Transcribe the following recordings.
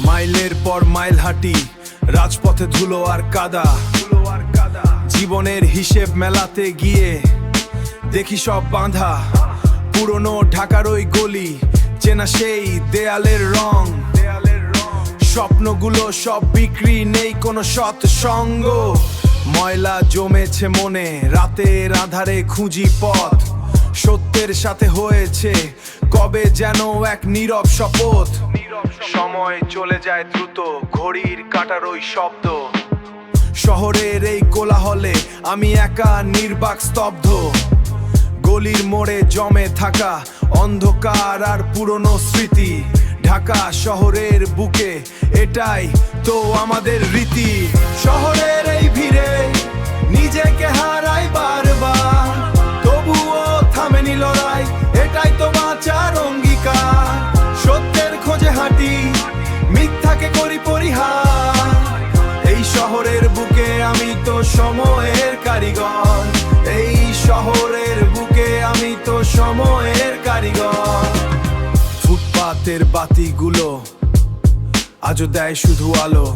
মাইলের পর মাইল হাঁটি, রাজপথে ধুলো আর কাদা। জীবনের হিসেব মেলাতে গিয়ে দেখি সব বাঁধা। পুরনো ঢাকার ওই গলি, চেনা সেই দেয়ালের রং। স্বপ্নগুলো সব বিক্রি, নেই কোনো সৎসঙ্গ। ময়লা জমেছে মনে, রাতের আধারে খুঁজি পথ। সত্যের সাথে হয়েছে কবে যেন এক নীরব শপথ। সময় চলে যায় দ্রুত, ঘড়ির কাঁটার ওই শব্দ। শহরের এই কোলাহলে আমি একা, নির্বাক, স্তব্ধ। গলির মোড়ে জমে থাকা অন্ধকার আর পুরনো স্মৃতি। ঢাকা শহরের বুকে এটাই তো আমাদের রীতি। শহরের এই ভিড়ে নিজেকে হারাই বারবার, তবুও থামেনি লড়াই, এটাই তো বাঁচার অঙ্গীকার। সত্যের খোঁজে হাঁটি, মিথ্যাকে করি পরিহার। এই শহরের বুকে আমি তো সময়ের কারিগর। এই শহরের বুকে আমি তো সময়ের কারিগর। ফুটপাতের বাতিগুলো আজও দেয় শুধু আলো।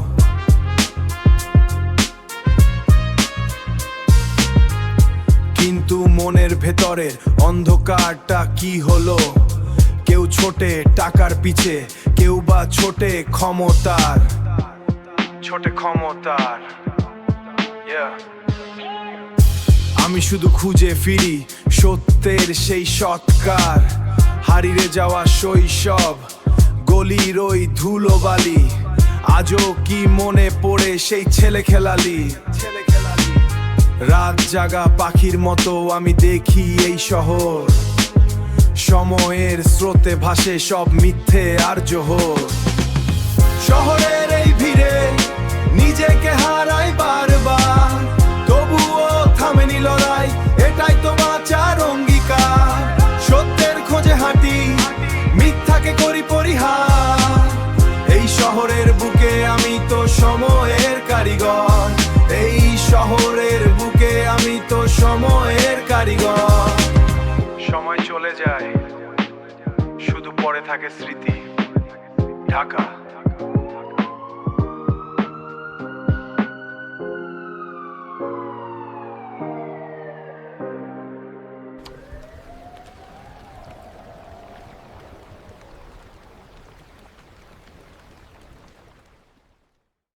কিন্তু মনের ভেতরের অন্ধকারটা কি হলো? কেউ ছোটে টাকার পিছে, কেউ বা ছোটে ক্ষমতার। আমি শুধু খুঁজে ফিরি সত্যের সেই সৎকার। হারিয়ে যাওয়া শৈশব, গলির ওই ধুলোবালি, আজও কি মনে পড়ে সেই ছেলে খেলালি। রাত জাগা পাখির মতো আমি দেখি এই শহর। সময়ের স্রোতে ভাসে সব মিথ্যে আর জোহর। শহরের এই ভিড়ে নিজেকে হারাই বারবার, তবুও থামেনি লড়াই, এটাই তো বাঁচার অঙ্গীকার। সত্যের খোঁজে হাঁটি, মিথ্যাকে করি পরিহার। এই শহরের বুকে আমি তো সময়ের কারিগর। এই শহরের বুকে আমি তো সময়ের কারিগর। সময় চলে যায়, শুধু পড়ে থাকে স্মৃতি। ঢাকা।